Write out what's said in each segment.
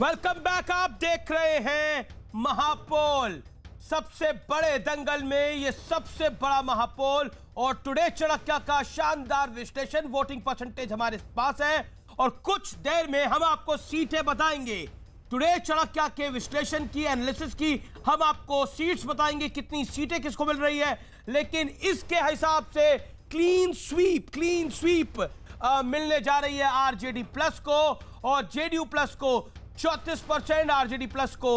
Welcome back. आप देख रहे हैं महापोल। सबसे बड़े दंगल में ये सबसे बड़ा महापोल और टुडे चाणक्य का शानदार विश्लेषण। वोटिंग परसेंटेज हमारे पास है और कुछ देर में हम आपको सीटें बताएंगे। टुडे चाणक्य के विश्लेषण की, एनालिसिस की हम आपको सीट्स बताएंगे, कितनी सीटें किसको मिल रही है। लेकिन इसके हिसाब से क्लीन स्वीप मिलने जा रही है आरजेडी प्लस को और जेडीयू प्लस को 34%, आरजेडी प्लस को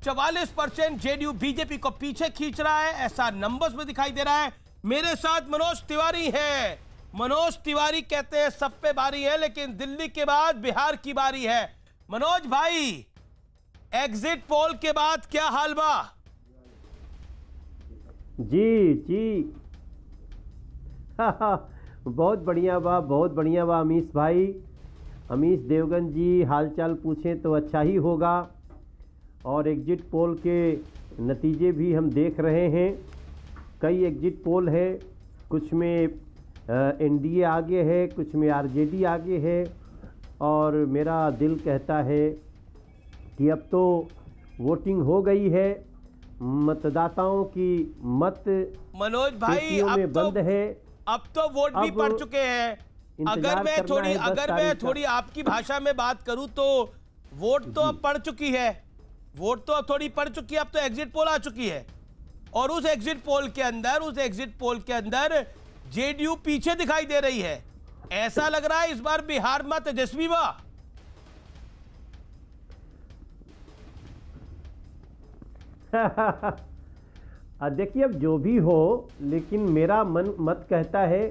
44%। जेडीयू बीजेपी को पीछे खींच रहा है, ऐसा नंबर्स में दिखाई दे रहा है। मेरे साथ मनोज तिवारी हैं। मनोज तिवारी कहते हैं सब पे बारी है, लेकिन दिल्ली के बाद बिहार की बारी है। मनोज भाई, एग्जिट पोल के बाद क्या हाल बा? जी बहुत बढ़िया बा अमीश भाई। अमीश देवगन जी हालचाल पूछें तो अच्छा ही होगा। और एग्जिट पोल के नतीजे भी हम देख रहे हैं। कई एग्जिट पोल है, कुछ में एनडीए आगे है, कुछ में आरजेडी आगे है। और मेरा दिल कहता है कि अब तो वोटिंग हो गई है, मतदाताओं की मत मनोज भाई में बंद है। अब तो वोट भी पड़ चुके हैं। अगर मैं थोड़ी आपकी भाषा में बात करूं तो वोट तो अब पड़ चुकी है, वोट तो अब थोड़ी पड़ चुकी है। अब तो एग्जिट पोल आ चुकी है और उस एग्जिट पोल के अंदर जेडीयू पीछे दिखाई दे रही है। ऐसा लग रहा है इस बार बिहार में तेजस्वी बा। देखिए, अब जो भी हो, लेकिन मेरा मत कहता है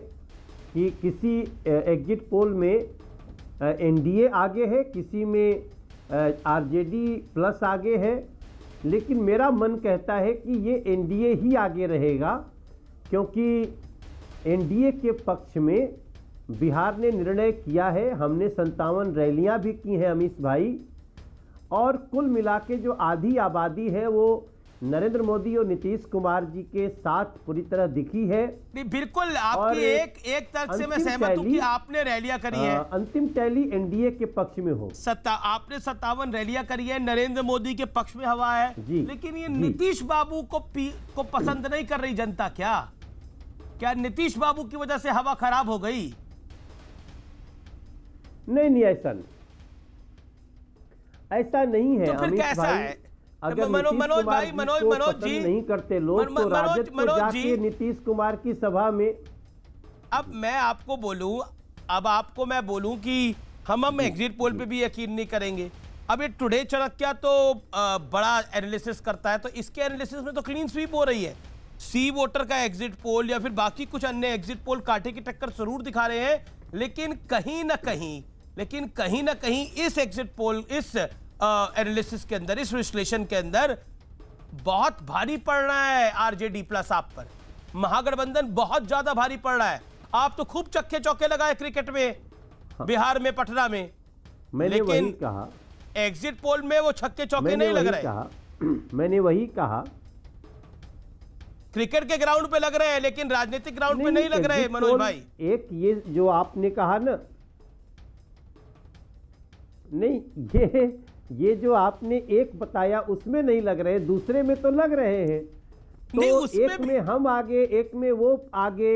कि किसी एग्जिट पोल में एनडीए आगे है, किसी में आरजेडी प्लस आगे है। लेकिन मेरा मन कहता है कि ये एनडीए ही आगे रहेगा, क्योंकि एनडीए के पक्ष में बिहार ने निर्णय किया है। हमने 57 रैलियां भी की हैं अमीश भाई, और कुल मिला के जो आधी आबादी है वो नरेंद्र मोदी और नीतीश कुमार जी के साथ पूरी तरह दिखी है। बिल्कुल, आपकी एक तर्क से मैं सहमत हूं कि आपने रैलियां करी है। अंतिम टैली एनडीए के पक्ष में हो। आपने 57 रैलियां करी है, नरेंद्र मोदी के पक्ष में हवा है। लेकिन ये नीतीश बाबू को पसंद नहीं कर रही जनता। क्या नीतीश बाबू की वजह से हवा खराब हो गई? नहीं, ऐसा नहीं है। तो फिर कैसा है? अगर मनोज जी नहीं करते लोग, तो राजद को जाके नीतीश कुमार की सभा में। अब मैं आपको बोलूं कि हम एग्जिट पोल पे भी यकीन नहीं करेंगे। अब ये टुडे चाणक्य तो बड़ा एनालिसिस करता है, तो इसके एनालिसिस में तो क्लीन स्वीप हो रही है। सी वोटर का एग्जिट पोल या फिर बाकी कुछ अन्य एग्जिट पोल कांटे की टक्कर जरूर दिखा रहे हैं, लेकिन कहीं ना कहीं इस एग्जिट पोल, इस एनालिसिस के अंदर, इस विश्लेषण के अंदर बहुत भारी पड़ रहा है आरजेडी प्लस आप पर। महागठबंधन बहुत ज्यादा भारी पड़ रहा है। आप तो खूब चक्के चौके लगाए क्रिकेट में, बिहार में, पटना में, मैंने वही कहा। एग्जिट पोल में वो छक्के चौके नहीं लग रहे। मैंने वही कहा, क्रिकेट के ग्राउंड पे लग रहे हैं, लेकिन राजनीतिक ग्राउंड पे नहीं लग रहे मनोज भाई। एक ये जो आपने कहा ना, नहीं, ये जो आपने एक बताया उसमें नहीं लग रहे, दूसरे में तो लग रहे हैं। तो एक में हम आगे, एक में वो आगे।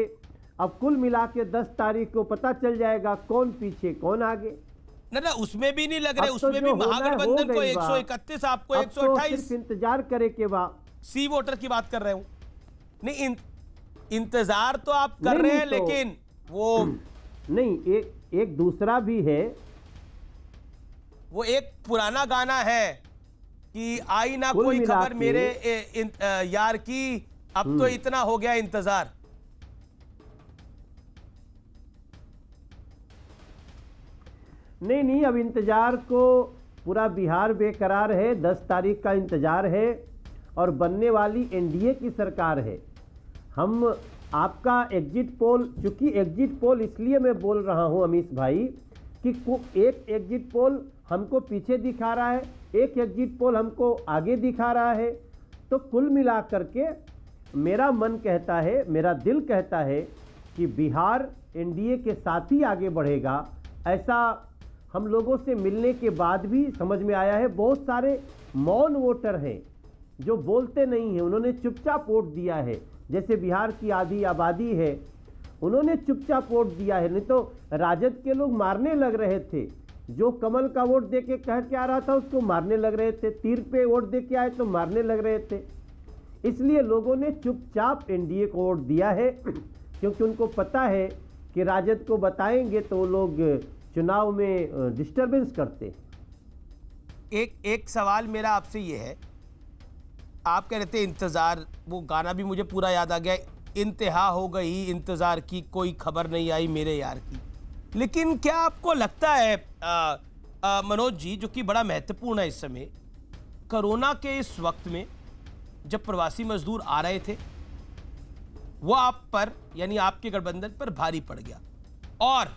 अब कुल मिला के 10 तारीख को पता चल जाएगा कौन पीछे कौन आगे। ना, उसमें भी नहीं लग रहे। उसमें भी महागठबंधन को 131, आपको 128। इंतजार करे के बाद सी वोटर की बात कर रहे हूं। नहीं, इंतजार तो आप कर रहे हैं, लेकिन वो नहीं, एक दूसरा भी है। वो एक पुराना गाना है कि आई ना कोई खबर मेरे यार की, अब तो इतना हो गया इंतजार। नहीं, अब इंतजार को पूरा बिहार बेकरार है। 10 तारीख का इंतजार है और बनने वाली एनडीए की सरकार है। हम आपका एग्जिट पोल, चूंकि एग्जिट पोल इसलिए मैं बोल रहा हूं अमीश भाई कि एक एग्जिट पोल हमको पीछे दिखा रहा है, एक एग्जिट पोल हमको आगे दिखा रहा है। तो कुल मिलाकर के मेरा मन कहता है, मेरा दिल कहता है कि बिहार एनडीए के साथ ही आगे बढ़ेगा। ऐसा हम लोगों से मिलने के बाद भी समझ में आया है बहुत सारे मौन वोटर हैं जो बोलते नहीं हैं, उन्होंने चुपचाप वोट दिया है। जैसे बिहार की आधी आबादी है, उन्होंने चुपचाप वोट दिया है, नहीं तो राजद के लोग मारने लग रहे थे। जो कमल का वोट दे के कह के आ रहा था उसको मारने लग रहे थे, तीर पे वोट दे के आए तो मारने लग रहे थे। इसलिए लोगों ने चुपचाप एनडीए को वोट दिया है क्योंकि उनको पता है कि राजद को बताएंगे तो वो लोग चुनाव में डिस्टरबेंस करते हैं। एक सवाल मेरा आपसे ये है, आप कह रहे थे इंतजार, वो गाना भी मुझे पूरा याद आ गया, इंतहा हो गई इंतजार की, कोई खबर नहीं आई मेरे यार की। लेकिन क्या आपको लगता है मनोज जी, जो कि बड़ा महत्वपूर्ण है इस समय, कोरोना के इस वक्त में जब प्रवासी मजदूर आ रहे थे वो आप पर यानी आपके गठबंधन पर भारी पड़ गया, और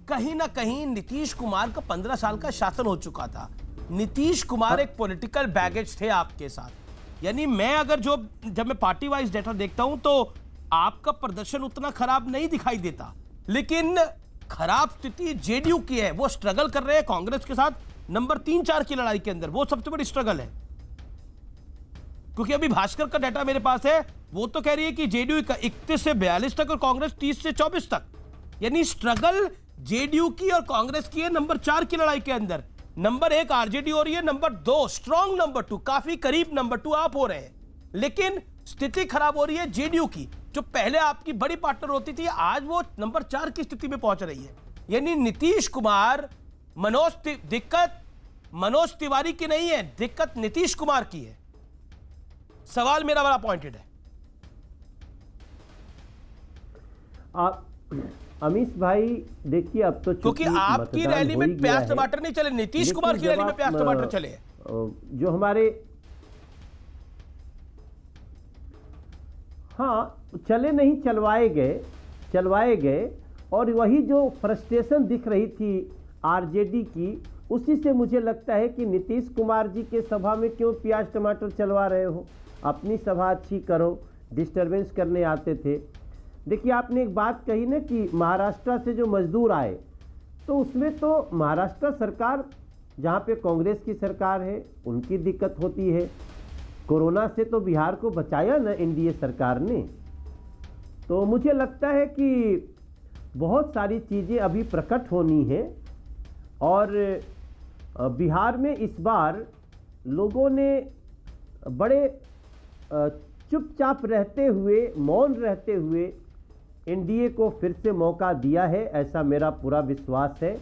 कहीं ना कहीं नीतीश कुमार का 15 साल का शासन हो चुका था। नीतीश कुमार एक पॉलिटिकल बैगेज थे आपके साथ, यानी मैं अगर जब मैं पार्टी वाइज डेटा देखता हूं तो आपका प्रदर्शन उतना खराब नहीं दिखाई देता, लेकिन खराब स्थिति जेडीयू की है। वो स्ट्रगल कर रहे हैं कांग्रेस के साथ नंबर 3-4 की लड़ाई के अंदर, वो सबसे बड़ी स्ट्रगल है। क्योंकि अभी भास्कर का डाटा मेरे पास है, वो तो कह रही है कि जेडीयू 31 से 42 तक और कांग्रेस 30 से 24 तक, यानी स्ट्रगल जेडीयू की और कांग्रेस की है नंबर 4 की लड़ाई के अंदर। नंबर 1 आरजेडी हो रही है, नंबर 2 स्ट्रॉन्ग नंबर 2, काफी करीब नंबर 2 आप हो रहे हैं, लेकिन स्थिति खराब हो रही है जेडीयू की, जो पहले आपकी बड़ी पार्टनर होती थी, आज वो नंबर 4 की स्थिति में पहुंच रही है। यानी नीतीश कुमार, दिक्कत मनोज तिवारी की नहीं है, दिक्कत नीतीश कुमार की है। सवाल मेरा बड़ा पॉइंटेड है। अमीश भाई देखिए, अब तो क्योंकि आपकी रैली में प्याज टमाटर नहीं चले, नीतीश कुमार की रैली में प्याज टमाटर चले। जो हमारे चले नहीं, चलवाए गए, और वही जो फ्रस्ट्रेशन दिख रही थी आरजेडी की, उसी से मुझे लगता है कि नीतीश कुमार जी के सभा में क्यों प्याज टमाटर चलवा रहे हो, अपनी सभा अच्छी करो, डिस्टरबेंस करने आते थे। देखिए, आपने एक बात कही ना कि महाराष्ट्र से जो मजदूर आए, तो उसमें तो महाराष्ट्र सरकार, जहाँ पे कांग्रेस की सरकार है, उनकी दिक्कत होती है। कोरोना से तो बिहार को बचाया ना एनडीए सरकार ने। तो मुझे लगता है कि बहुत सारी चीज़ें अभी प्रकट होनी है, और बिहार में इस बार लोगों ने बड़े चुपचाप रहते हुए, मौन रहते हुए एनडीए को फिर से मौका दिया है, ऐसा मेरा पूरा विश्वास है।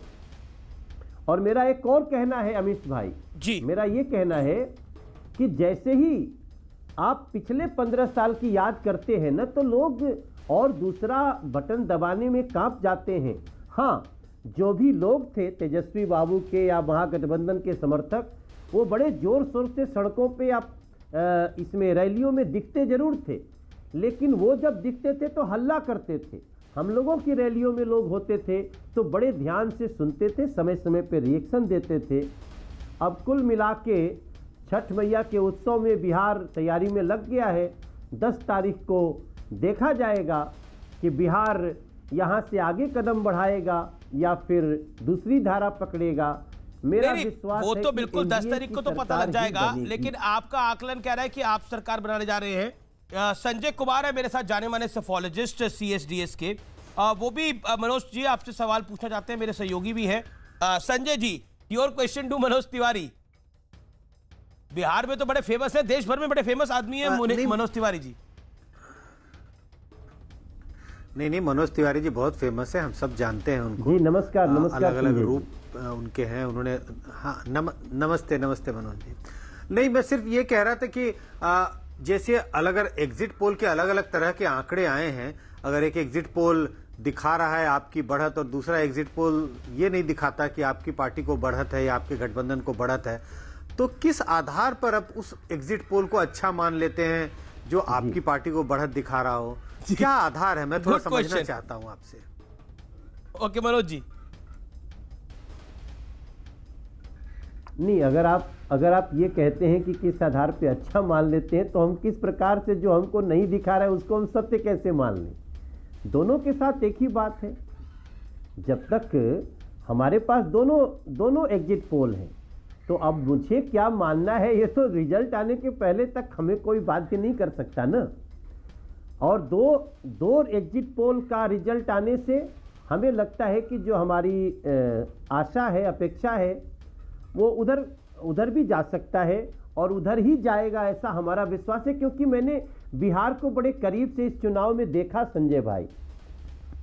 और मेरा एक और कहना है अमित भाई जी, मेरा ये कहना है कि जैसे ही आप पिछले 15 साल की याद करते हैं ना, तो लोग और दूसरा बटन दबाने में कांप जाते हैं। हाँ, जो भी लोग थे तेजस्वी बाबू के या महागठबंधन के समर्थक, वो बड़े जोर शोर से सड़कों पे आप इसमें रैलियों में दिखते जरूर थे, लेकिन वो जब दिखते थे तो हल्ला करते थे। हम लोगों की रैलियों में लोग होते थे तो बड़े ध्यान से सुनते थे, समय समय पे रिएक्शन देते थे। अब कुल मिला के छठ मैया के उत्सव में बिहार तैयारी में लग गया है। 10 तारीख को देखा जाएगा कि बिहार यहाँ से आगे कदम बढ़ाएगा या फिर दूसरी धारा पकड़ेगा। मेरा विश्वास वो है तो कि बिल्कुल 10 तारीख को तो पता लग जाएगा, लेकिन आपका आकलन कह रहा है कि आप सरकार बनाने जा रहे हैं। संजय कुमार है मेरे साथ, जाने माने सेफोलॉजिस्ट सीएसडीएस के, वो भी मनोज जी आपसे सवाल पूछना चाहते हैं, मेरे सहयोगी भी हैं। Sanjay ji, your question to Manoj Tiwari. Bihar में तो बड़े फेमस है, देश भर में बड़े फेमस आदमी है मनोज तिवारी जी। नहीं, मनोज तिवारी जी बहुत फेमस है, हम सब जानते हैं उनको। जी नमस्कार। नमस्कार। अलग अलग रूप उनके हैं, उन्होंने। हाँ, नमस्ते मनोज जी। नहीं, मैं सिर्फ ये कह रहा था कि जैसे अलग एग्जिट पोल के अलग अलग तरह के आंकड़े आए हैं, अगर एक एग्जिट पोल दिखा रहा है आपकी बढ़त और दूसरा एग्जिट पोल ये नहीं दिखाता कि आपकी पार्टी को बढ़त है या आपके गठबंधन को बढ़त है, तो किस आधार पर अब उस एग्जिट पोल को अच्छा मान लेते हैं जो आपकी पार्टी को बढ़त दिखा रहा हो? क्या आधार है, मैं थोड़ा समझना चाहता हूं आपसे। ओके मनोज जी। नहीं, अगर आप ये कहते हैं कि किस आधार पे अच्छा मान लेते हैं, तो हम किस प्रकार से जो हमको नहीं दिखा रहा है उसको हम सत्य कैसे मान लें? दोनों के साथ एक ही बात है। जब तक हमारे पास दोनों एग्जिट पोल हैं। तो अब मुझे क्या मानना है, ये तो रिजल्ट आने के पहले तक हमें कोई बाध्य नहीं कर सकता ना। और दो एग्जिट पोल का रिजल्ट आने से हमें लगता है कि जो हमारी आशा है, अपेक्षा है, वो उधर भी जा सकता है और उधर ही जाएगा, ऐसा हमारा विश्वास है। क्योंकि मैंने बिहार को बड़े करीब से इस चुनाव में देखा संजय भाई,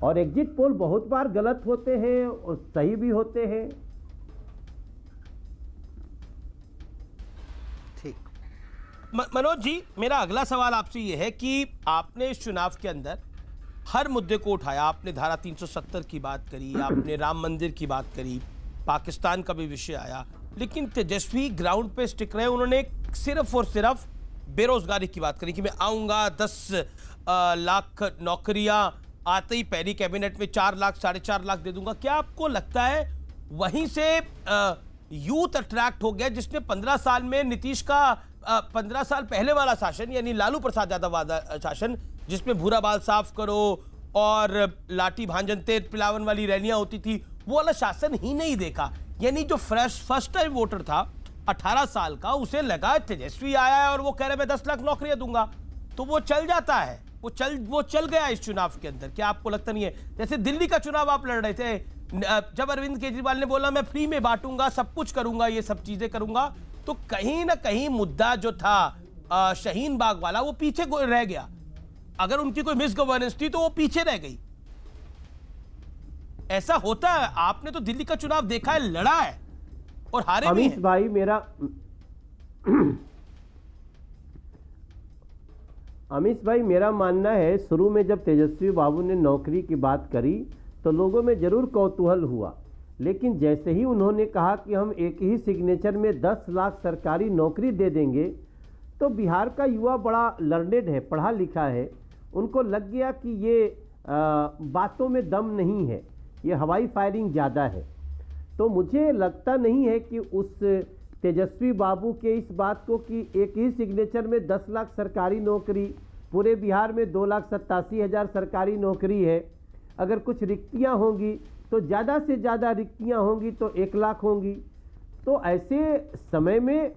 और एग्जिट पोल बहुत बार गलत होते हैं और सही भी होते हैं। ठीक। मनोज जी, मेरा अगला सवाल आपसे ये है कि आपने इस चुनाव के अंदर हर मुद्दे को उठाया। आपने धारा 370 की बात करी, आपने राम मंदिर की बात करी, पाकिस्तान का भी विषय आया, लेकिन तेजस्वी ग्राउंड पे स्टिक रहे। उन्होंने सिर्फ और सिर्फ बेरोजगारी की बात करी कि मैं आऊंगा, 10 लाख नौकरियां आते ही पहली कैबिनेट में 4 लाख 4.5 लाख दे दूंगा। क्या आपको लगता है वहीं से यूथ अट्रैक्ट हो गया, जिसने 15 साल में नीतीश का 15 साल पहले वाला शासन, यानी लालू प्रसाद यादव वाला शासन, जिसमें भूरा बाल साफ करो और लाठी भांजन तेज पिलावन वाली रैलियां होती थी, वो वाला शासन ही नहीं देखा। यानी जो फर्स्ट टाइम वोटर था 18 साल का, उसे लगा तेजस्वी आया है और वो कह रहे मैं 10 लाख नौकरियां दूंगा, तो वो चल जाता है, वो चल गया इस चुनाव के अंदर। क्या आपको लगता नहीं है, जैसे दिल्ली का चुनाव आप लड़ रहे थे, जब अरविंद केजरीवाल ने बोला मैं फ्री में बांटूंगा, सब कुछ करूंगा, ये सब चीजें करूंगा, तो कहीं ना कहीं मुद्दा जो था शाहीन बाग वाला, वो पीछे रह गया। अगर उनकी कोई मिस गवर्नेंस थी तो वो पीछे रह गई। ऐसा होता है। आपने तो दिल्ली का चुनाव देखा है, लड़ा है और हारे भी हैं। भाई अमीश भाई, मेरा मानना है, शुरू में जब तेजस्वी बाबू ने नौकरी की बात करी तो लोगों में जरूर कौतूहल हुआ, लेकिन जैसे ही उन्होंने कहा कि हम एक ही सिग्नेचर में 10 लाख सरकारी नौकरी दे देंगे, तो बिहार का युवा बड़ा लर्नेड है, पढ़ा लिखा है, उनको लग गया कि ये बातों में दम नहीं है, ये हवाई फायरिंग ज़्यादा है। तो मुझे लगता नहीं है कि उस तेजस्वी बाबू के इस बात को कि एक ही सिग्नेचर में 10 लाख सरकारी नौकरी, पूरे बिहार में 2,87,000 सरकारी नौकरी है, अगर कुछ रिक्तियां होंगी तो ज़्यादा से ज़्यादा रिक्तियां होंगी तो 1 लाख होंगी। तो ऐसे समय में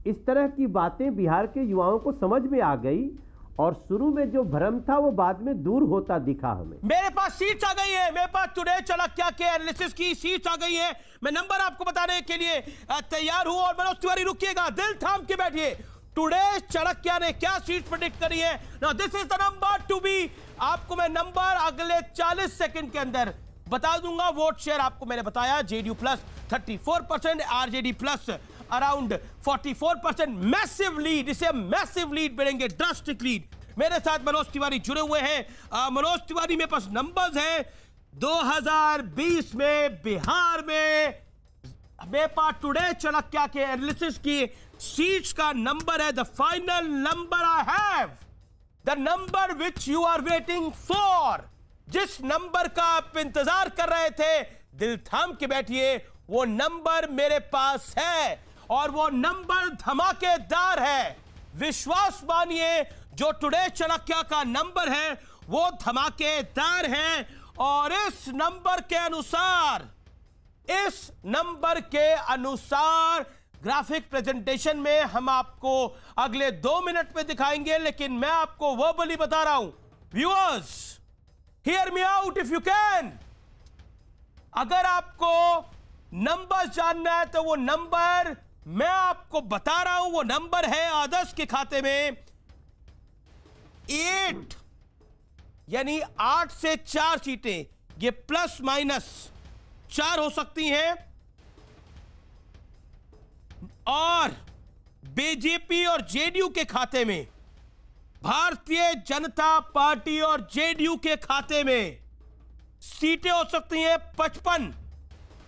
इस तरह की बातें बिहार के युवाओं को समझ में आ गई और शुरू में जो भ्रम था वो बाद में दूर होता दिखा हमें। मेरे पास सीट्स आ गई है, मेरे पास टुडे चाणक्य के एनालिसिस की सीट्स आ गई है। मैं नंबर आपको बताने के लिए तैयार हूं और मनोज तिवारी रुकिएगा, दिल थाम के बैठिए। टुडे चाणक्य ने क्या सीट प्रेडिक्ट करी है? Now this is the number to be. आपको मैं नंबर अगले 40 सेकंड के अंदर बता दूंगा। वोट शेयर आपको मैंने बताया, JDU plus 34%, RJD plus around 44%। Massive lead, इसे मैसिव लीड मिलेंगे, ड्रास्टिक लीड। मेरे साथ मनोज तिवारी जुड़े हुए हैं। मनोज तिवारी, मेरे पास नंबर्स हैं 2020 में बिहार में। मेरे पास टुडे चाणक्य के एनालिसिस की सीट्स का नंबर है, the final number I have, the number which you are waiting for. जिस नंबर का आप इंतजार कर रहे थे, दिल थाम के बैठिए, वो नंबर मेरे पास है और वो नंबर धमाकेदार है। विश्वास मानिए, जो टुडे चाणक्य का नंबर है वो धमाकेदार है। और इस नंबर के अनुसार ग्राफिक प्रेजेंटेशन में हम आपको अगले 2 मिनट में दिखाएंगे, लेकिन मैं आपको वर्बली बता रहा हूं। Viewers, hear me out if you can. अगर आपको नंबर जानना है तो वो नंबर मैं आपको बता रहा हूं, वो नंबर है आदर्श के खाते में 8, यानी 8 से 4 सीटें, ये प्लस माइनस 4 हो सकती हैं। और बीजेपी और जेडीयू के खाते में, भारतीय जनता पार्टी और जेडीयू के खाते में सीटें हो सकती हैं 55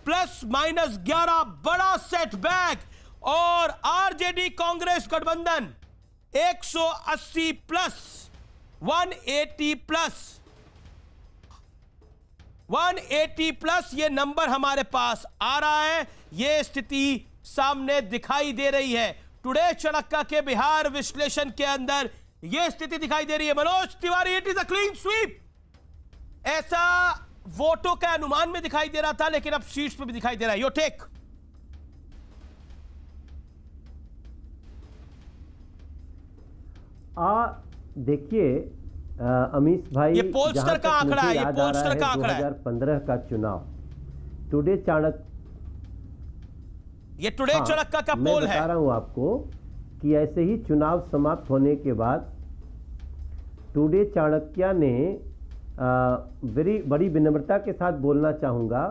प्लस माइनस 11, बड़ा सेटबैक। और आरजेडी कांग्रेस गठबंधन 180 प्लस 180 प्लस ये नंबर हमारे पास आ रहा है। ये स्थिति सामने दिखाई दे रही है। टुडे चाणक्य के बिहार विश्लेषण के अंदर ये स्थिति दिखाई दे रही है। Manoj Tiwari, it is a clean sweep. ऐसा वोटों का अनुमान में दिखाई दे रहा था, लेकिन अब सीट्स पे भी दिखाई दे रहा है। Your take. देखिए अमीश भाई, ये पोलस्टर का आंकड़ा है, ये पोलस्टर का आंकड़ा है। 2015 का चुनाव, टुडे चाणक्य, ये टुडे चाणक्य का मैं पोल है। बता रहा हूं आपको कि ऐसे ही चुनाव समाप्त होने के बाद टुडे चाणक्य ने बड़ी विनम्रता के साथ बोलना चाहूंगा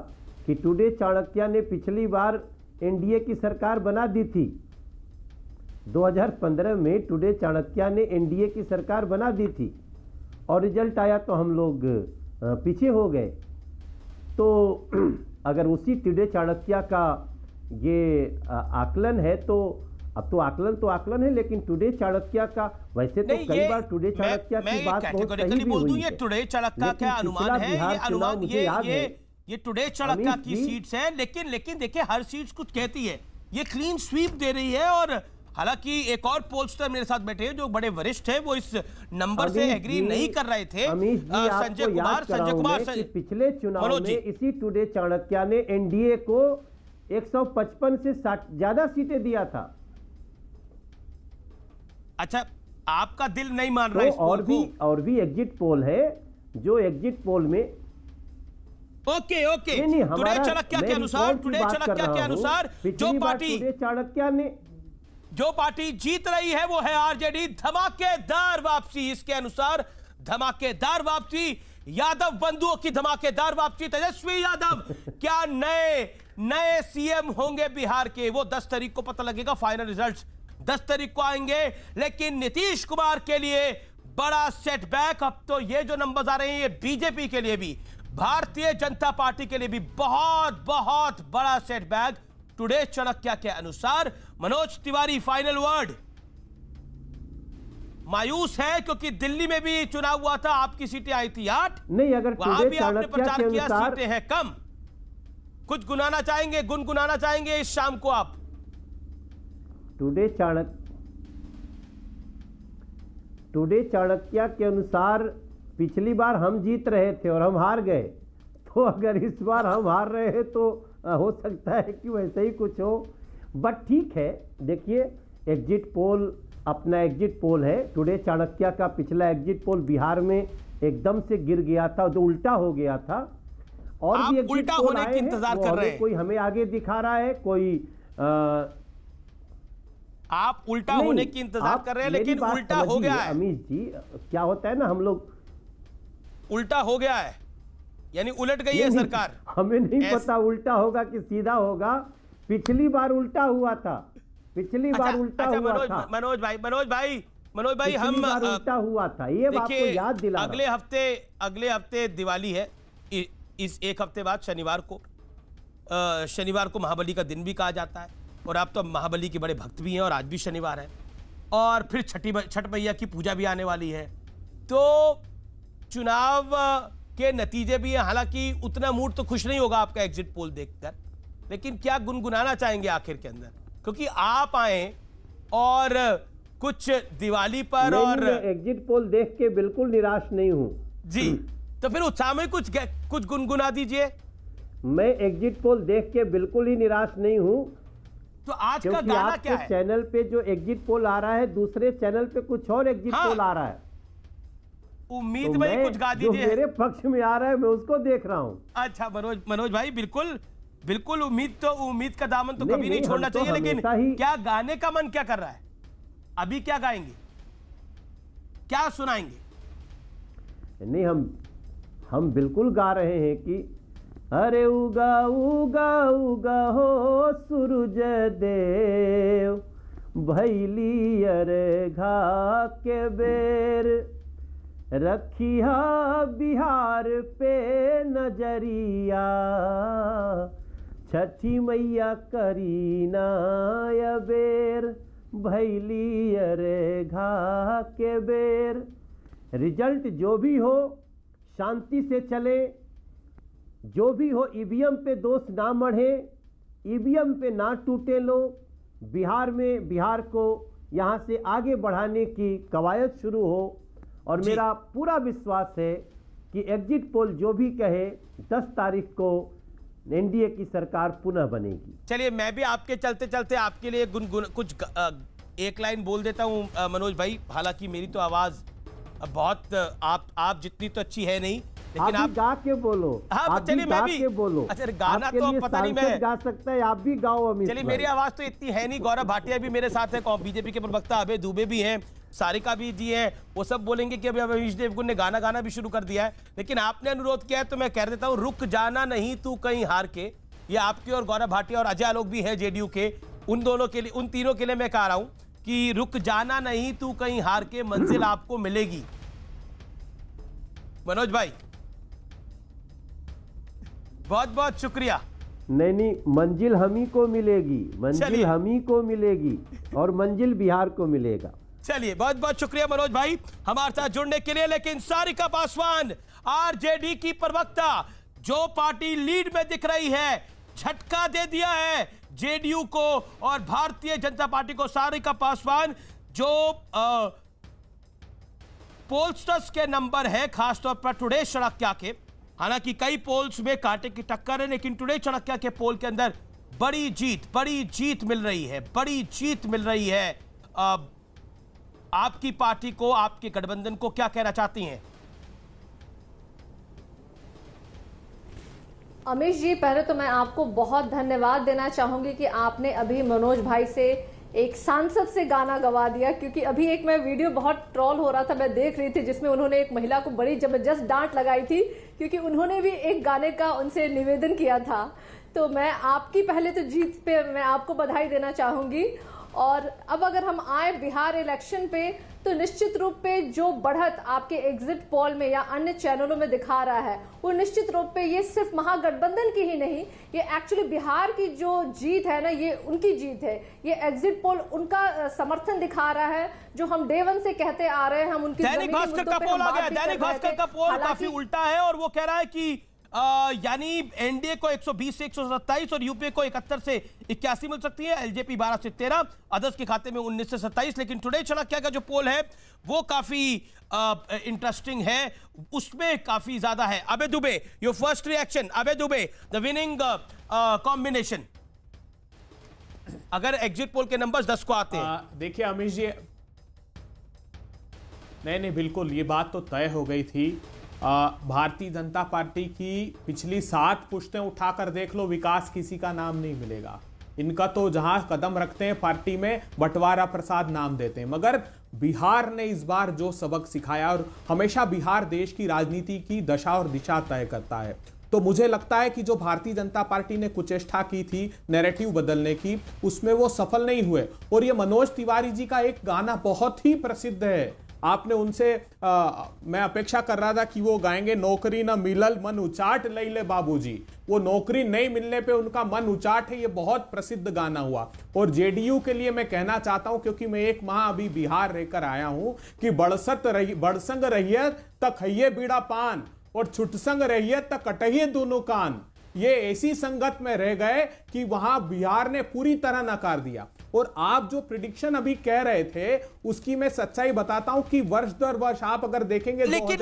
कि टुडे चाणक्य ने पिछली बार एनडीए की सरकार बना दी थी। 2015 में टुडे चाणक्य ने एनडीए की सरकार बना दी थी और रिजल्ट आया तो हम लोग पीछे हो गए। तो अगर उसी टुडे चाणक्य का ये आकलन है तो अब तो आकलन है, लेकिन टुडे चाणक्य का वैसे तो कई बार टुडे चाणक्य की बात बहुत सही भी हुई है। ये टुडे चाणक्य का अनुमान है, ये अनुमान, ये टुडे चाणक्य की सीट्स है, लेकिन देखिए हर सीट्स कुछ कहती है। ये क्लीन स्वीप दे रही है। और हालांकि एक और पोलस्टर मेरे साथ बैठे हैं जो बड़े वरिष्ठ हैं, वो इस नंबर से एग्री नहीं कर रहे थे। संजय कुमार पिछले चुनाव में इसी टुडे चाणक्य ने एनडीए को 155 से 60 ज्यादा सीटें दिया था। अच्छा, आपका दिल नहीं मान रहा इस पोल को? और भी एग्जिट पोल है, जो एग्जिट पोल में ओके टुडे चाणक्य के अनुसार, जो पार्टी जीत रही है वो है आरजेडी। धमाकेदार वापसी, इसके अनुसार धमाकेदार वापसी, यादव बंधुओं की धमाकेदार वापसी। तेजस्वी यादव क्या नए सीएम होंगे बिहार के? वो 10 तारीख को पता लगेगा, फाइनल रिजल्ट्स 10 तारीख को आएंगे। लेकिन नीतीश कुमार के लिए बड़ा सेटबैक। अब तो ये जो नंबर्स आ रहे हैं, ये बीजेपी के लिए भी, भारतीय जनता पार्टी के लिए भी बहुत बड़ा सेटबैक। टुडे चाणक्य के अनुसार मनोज तिवारी, फाइनल वर्ड। मायूस है क्योंकि दिल्ली में भी चुनाव हुआ था, आपकी सीटें आई थी 8, नहीं, अगर वहां भी आपने प्रचार के किया, अनुसार सीटें हैं कम। कुछ गुनगुनाना चाहेंगे इस शाम को आप? टुडे चाणक्य के अनुसार पिछली बार हम जीत रहे थे और हम हार गए, तो अगर इस बार हम हार रहे हैं तो हो सकता है कि वैसे ही कुछ हो। बट ठीक है, देखिए एग्जिट पोल अपना एग्जिट पोल है। टुडे चाणक्य का पिछला एग्जिट पोल बिहार में एकदम से गिर गया था, जो उल्टा हो गया था। और भी उल्टा होने की इंतजार कर रहे हैं। कोई हमें आगे दिखा रहा है, कोई आप उल्टा होने की इंतजार कर रहे हैं, लेकिन उल्टा हो गया है। अमीश जी, क्या होता है ना, हम लोग उल्टा हो गया है, यानी उलट गई है सरकार। हमें नहीं पता उल्टा होगा कि सीधा होगा। पिछली बार उल्टा हुआ था, पिछली बार उल्टा हुआ था। मनोज भाई हम उल्टा हुआ था, ये बात को याद दिला। अगले हफ्ते दिवाली है, इस एक हफ्ते बाद शनिवार को महाबली का दिन भी कहा जाता है, और आप तो महाबली के बड़े भक्त भी हैं, और आज भी शनिवार है, और फिर छठ मैया की पूजा भी आने वाली है। तो चुनाव के नतीजे भी हैं। हालांकि उतना मूड तो खुश नहीं होगा आपका एग्जिट पोल देखकर, लेकिन क्या गुनगुनाना चाहेंगे आखिर के अंदर? क्योंकि आप आए और कुछ दिवाली पर, और एग्जिट पोल देख के बिल्कुल निराश नहीं हूं जी, तो फिर उत्साह में कुछ गुनगुना दीजिए। मैं एग्जिट पोल देख के बिल्कुल ही निराश नहीं हूं। तो आज का गाना क्या है? चैनल पे जो एग्जिट पोल आ रहा है, दूसरे चैनल पे कुछ और एग्जिट पोल आ रहा है। उम्मीद तो में कुछ गा दीजिए। जो मेरे पक्ष में आ रहा है मैं उसको देख रहा हूं। अच्छा मनोज भाई, बिल्कुल उम्मीद का दामन तो कभी नहीं छोड़ना चाहिए। लेकिन क्या गाने का मन क्या कर रहा है? अभी क्या गाएंगे, क्या सुनाएंगे? नहीं, हम बिल्कुल गा रहे हैं कि अरे उगा उगा उगा हो सूरज देव, भैली अरे घा के बेर, रखिया बिहार पे नजरिया, छठी मैया करीना अबेर, भैली अरे घा के बेर। रिजल्ट जो भी हो शांति से चले, जो भी हो ईवीएम पे दोष ना मढ़े, ईवीएम पे ना टूटे लोग। बिहार को यहाँ से आगे बढ़ाने की कवायद शुरू हो, और मेरा पूरा विश्वास है कि एग्जिट पोल जो भी कहे 10 तारीख को एनडीए की सरकार पुनः बनेगी। चलिए मैं भी आपके चलते चलते आपके लिए गुनगुन कुछ एक लाइन बोल देता हूं मनोज भाई। हालांकि मेरी तो आवाज बहुत आप जितनी तो अच्छी है नहीं, लेकिन आप गा के बोलो। हाँ चलिए मैं भी बोलो। अच्छा गाना तो पता नहीं मैं गा सकता है, आप भी गाओ अमित। चलिए मेरी आवाज तो इतनी है नहीं। गौरव भाटिया भी मेरे साथ है, बीजेपी के प्रवक्ता अभय दुबे भी हैं, सारिका भी जी है, वो सब बोलेंगे कि अभी अमीश देवगन ने गाना भी शुरू कर दिया है। लेकिन आपने अनुरोध किया है तो मैं कह देता हूं, रुक जाना नहीं तू कहीं हार के। ये आपके और गौरव भाटिया और अजय आलोक भी है जेडीयू के, उन दोनों के लिए, उन तीनों के लिए मैं कह रहा हूं कि रुक जाना नहीं तू कहीं हार के, मंजिल आपको मिलेगी। मनोज भाई बहुत बहुत शुक्रिया। नहीं, मंजिल हम ही को मिलेगी, मंजिल हम ही को मिलेगी और मंजिल बिहार को मिलेगा। चलिए बहुत बहुत शुक्रिया मनोज भाई हमारे साथ जुड़ने के लिए। लेकिन सारिका पासवान आरजेडी की प्रवक्ता, जो पार्टी लीड में दिख रही है, झटका दे दिया है जेडीयू को और भारतीय जनता पार्टी को। सारिका पासवान जो पोलस्टर्स के नंबर है, खासतौर पर टुडे चाणक्य के, हालांकि कई पोल्स में कांटे की टक्कर है, लेकिन टुडे चाणक्य के पोल के अंदर बड़ी जीत मिल रही है, बड़ी जीत मिल रही है। आपकी पार्टी को, आपके गठबंधन को क्या कहना चाहती हैं? अमीश जी, पहले तो मैं आपको बहुत धन्यवाद देना चाहूंगी कि आपने अभी मनोज भाई से एक सांसद से गाना गवा दिया, क्योंकि अभी एक मैं वीडियो बहुत ट्रोल हो रहा था, मैं देख रही थी, जिसमें उन्होंने एक महिला को बड़ी जबरदस्त डांट लगाई थी, क्योंकि उन्होंने भी एक गाने का उनसे निवेदन किया था। तो मैं आपकी पहले तो जीत पे मैं आपको बधाई देना चाहूंगी। और अब अगर हम आए बिहार इलेक्शन पे, तो निश्चित रूप पे जो बढ़त आपके एग्जिट पोल में या अन्य चैनलों में दिखा रहा है, वो निश्चित रूप पे ये सिर्फ महागठबंधन की ही नहीं, ये एक्चुअली बिहार की जो जीत है ना, ये उनकी जीत है। ये एग्जिट पोल उनका समर्थन दिखा रहा है, जो हम डे वन से कहते आ रहे हैं। हम उनकी दैनिक भास्कर का पोल आ गया, दैनिक भास्कर का पोल काफी उल्टा है और वो कह रहा है कि यानी एनडीए को 120 से 127 और यूपीए को 71 से 81 मिल सकती है, एलजेपी 12 से 13, अदर्स के खाते में 19 से 27। लेकिन टुडे चाणक्य का जो पोल है वो काफी इंटरेस्टिंग है, उसमें काफी ज्यादा है। Abhay Dubey, your first reaction, Abhay Dubey, the winning combination अगर एग्जिट पोल के नंबर्स 10 को आते हैं। देखिए अमीश जी, नहीं बिल्कुल ये बात तो तय हो गई थी। भारतीय जनता पार्टी की पिछली 7 पुश्तें उठाकर देख लो, विकास किसी का नाम नहीं मिलेगा। इनका तो जहां कदम रखते हैं पार्टी में बंटवारा प्रसाद नाम देते हैं। मगर बिहार ने इस बार जो सबक सिखाया, और हमेशा बिहार देश की राजनीति की दशा और दिशा तय करता है, तो मुझे लगता है कि जो भारतीय जनता पार्टी ने कुचेष्टा की थी नैरेटिव बदलने की, उसमें वो सफल नहीं हुए। और ये मनोज तिवारी जी का एक गाना बहुत ही प्रसिद्ध है, आपने उनसे मैं अपेक्षा कर रहा था कि वो गाएंगे, नौकरी न मिलल मन उचाट लई ले बाबूजी। वो नौकरी नहीं मिलने पे उनका मन उचाट है, ये बहुत प्रसिद्ध गाना हुआ। और जेडीयू के लिए मैं कहना चाहता हूं, क्योंकि मैं 1 माह अभी बिहार रहकर आया हूं, कि बड़संग रहिए तक खइये बीड़ा पान और छुटसंग रहिए तक कटहिए दोनों कान। ये ऐसी संगत में रह गए कि वहां बिहार ने पूरी तरह नकार दिया। और आप जो प्रिडिक्शन अभी कह रहे थे, उसकी मैं सच्चाई बताता हूं कि वर्ष दर वर्ष आप अगर देखेंगे, लेकिन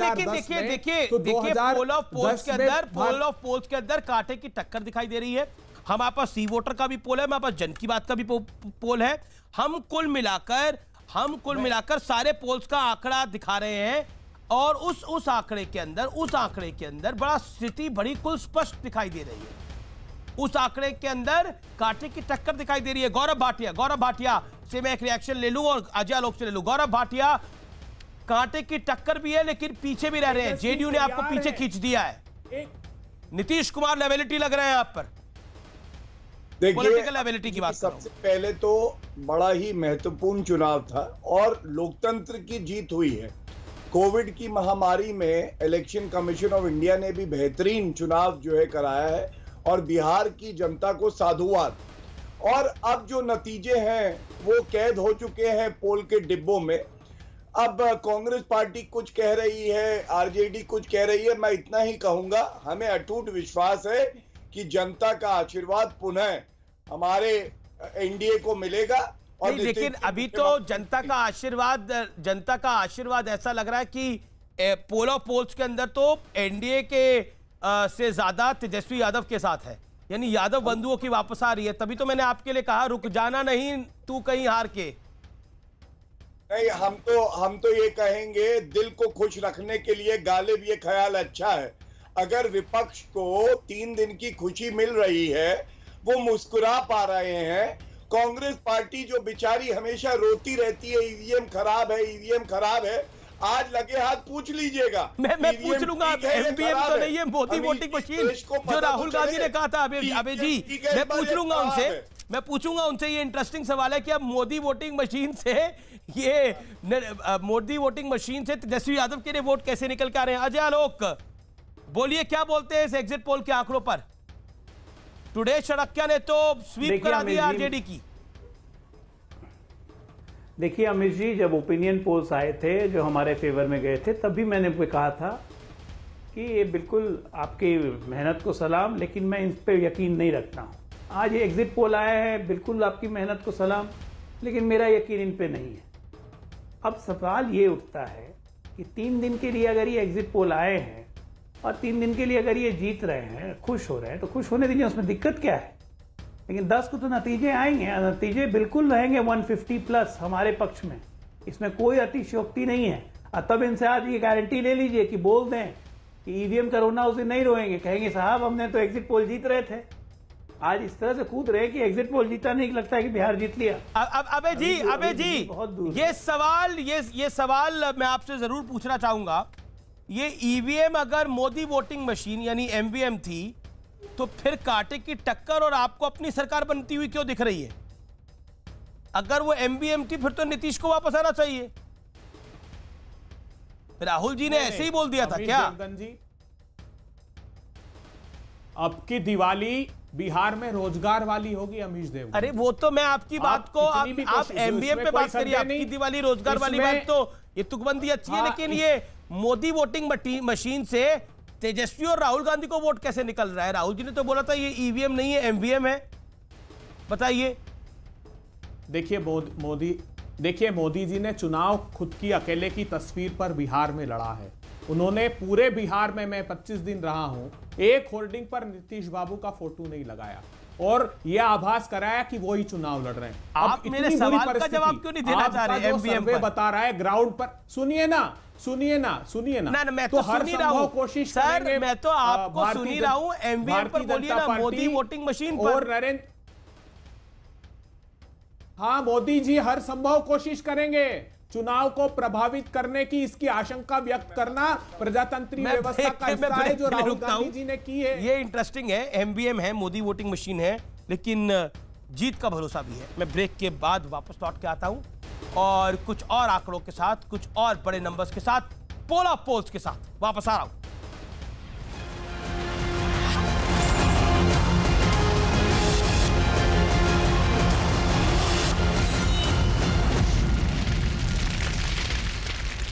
देखिए पोल ऑफ पोल्स के अंदर कांटे की टक्कर दिखाई दे रही है। हमारे पास सी वोटर का भी पोल है, हमारे पास जन की बात का भी पोल है। हम कुल मिलाकर सारे पोल्स का आंकड़ा दिखा रहे हैं, और उस आंकड़े के अंदर बड़ा स्थिति बड़ी कुल स्पष्ट दिखाई दे रही है। उस आंकड़े के अंदर कांटे की टक्कर दिखाई दे रही है। गौरव भाटिया से मैं एक रिएक्शन ले लूं और अजय आलोक से ले लूं। गौरव भाटिया, कांटे की टक्कर भी है लेकिन पीछे भी रह रहे हैं, जेडीयू ने आपको पीछे खींच दिया है। नीतीश कुमार लेवलिटी लग रहे हैं आप पर, पॉलिटिकल लेवलिटी की बात। सबसे पहले तो बड़ा ही महत्वपूर्ण चुनाव था और लोकतंत्र की जीत हुई है। कोविड की महामारी में इलेक्शन कमीशन ऑफ इंडिया ने भी बेहतरीन चुनाव जो है कराया है, और बिहार की जनता को साधुवाद। और अब जो नतीजे हैं वो कैद हो चुके हैं पोल के डिब्बों में। अब कांग्रेस पार्टी कुछ कह रही है, आरजेडी कुछ कह रही है, मैं इतना ही कहूंगा, हमें अटूट विश्वास है कि जनता का आशीर्वाद पुनः हमारे एनडीए को मिलेगा। और लेकिन अभी तो जनता का आशीर्वाद ऐसा लग रहा है कि पोल ऑफ पोल्स के अंदर तो एनडीए के से ज्यादा तेजस्वी यादव के साथ है, यानी यादव बंधुओं की वापस आ रही है। तभी तो मैंने आपके लिए कहा रुक जाना नहीं तू कहीं हार के। नहीं, हम तो ये कहेंगे, दिल को खुश रखने के लिए गालिब ये ख्याल अच्छा है, अगर विपक्ष को 3 दिन की खुशी मिल रही है, वो मुस्कुरा पा रहे हैं। कांग्रेस पार्टी जो बेचारी हमेशा रोती रहती है ईवीएम खराब है, ईवीएम खराब है, आज लगे हाथ पूछ लीजिएगा। मैं पूछ लूंगा, एमपीएम तो नहीं है, मोदी वोटिंग मशीन जो राहुल गांधी ने कहा था। अबे जी मैं पूछ लूंगा उनसे, मैं पूछूंगा उनसे, ये इंटरेस्टिंग सवाल है कि अब मोदी वोटिंग मशीन से मोदी वोटिंग मशीन से तेजस्वी यादव के लिए वोट कैसे निकल के आ रहे हैं। अजय आलोक बोलिए, क्या बोलते हैं इस एग्जिट पोल के आंकड़ों पर? टुडे चाणक्य ने तो स्वीप करा दिया आरजेडी की। देखिए अमित जी, जब ओपिनियन पोल्स आए थे जो हमारे फेवर में गए थे, तभी मैंने कहा था कि ये बिल्कुल आपकी मेहनत को सलाम, लेकिन मैं इन पर यकीन नहीं रखता हूँ। आज ये एग्जिट पोल आया है, बिल्कुल आपकी मेहनत को सलाम, लेकिन मेरा यकीन इन पे नहीं है। अब सवाल ये उठता है कि 3 दिन के लिए अगर ये एग्जिट पोल आए हैं और 3 दिन के लिए अगर ये जीत रहे हैं, खुश हो रहे हैं, तो खुश होने दीजिए, उसमें दिक्कत क्या है। लेकिन 10 को तो नतीजे आएंगे, नतीजे बिल्कुल रहेंगे 150 प्लस हमारे पक्ष में, इसमें कोई अतिशयोक्ति नहीं है। और तब इनसे आज ये गारंटी ले लीजिए कि बोल दें कि ईवीएम का रोना उसे नहीं रोएंगे, कहेंगे साहब हमने तो एग्जिट पोल जीत रहे थे। आज इस तरह से कूद रहे कि एग्जिट पोल जीता नहीं, लगता है कि बिहार जीत लिया। अबे जी बहुत दूर ये सवाल मैं आपसे जरूर पूछना चाहूंगा, ये ईवीएम अगर मोदी वोटिंग मशीन यानी एमवीएम थी तो फिर कांटे की टक्कर और आपको अपनी सरकार बनती हुई क्यों दिख रही है? अगर वो एमवीएम थी फिर तो नीतीश को वापस आना चाहिए। राहुल जी ने ऐसे ही बोल दिया था क्या? जी, अब की दिवाली बिहार में रोजगार वाली होगी अमीश देव। अरे वो तो मैं आपकी बात को आप एमबीएम पे बात करिए, आपकी दिवाली रोजगार वाली बात तो ये तुकबंदी अच्छी है, लेकिन ये मोदी वोटिंग मशीन से तेजस्वी और राहुल गांधी को वोट कैसे निकल रहा है? राहुल जी ने तो बोला था ये ईवीएम नहीं है एमवीएम है, बताइए। देखिए मोदी जी ने चुनाव खुद की अकेले की तस्वीर पर बिहार में लड़ा है। उन्होंने पूरे बिहार में, मैं 25 दिन रहा हूं, एक होर्डिंग पर नीतीश बाबू का फोटो नहीं लगाया और यह आभास कराया कि वो ही चुनाव लड़ रहे हैं। आप मेरे सवाल का जवाब क्यों नहीं देना चाह रहे? एमवीएम पे बता रहा है ग्राउंड पर। सुनिए ना मैं तो सुन ही रहा हूं कोशिश सर, मैं तो आपको सुन ही रहा हूं। एमवीएम पर बोलिए ना, मोदी वोटिंग मशीन पर। हाँ, मोदी जी हर संभव कोशिश करेंगे चुनाव को प्रभावित करने की, इसकी आशंका व्यक्त करना प्रजातंत्रीय व्यवस्था का हिस्सा है जो राहुल गांधी जी ने की है। ये इंटरेस्टिंग है, एमवीएम है, मोदी वोटिंग मशीन है, लेकिन जीत का भरोसा भी है। मैं ब्रेक के बाद वापस लौट के आता हूं और कुछ और आंकड़ों के साथ, कुछ और बड़े नंबर्स के साथ, पोल ऑफ पोल्स के साथ वापस आ रहा हूं।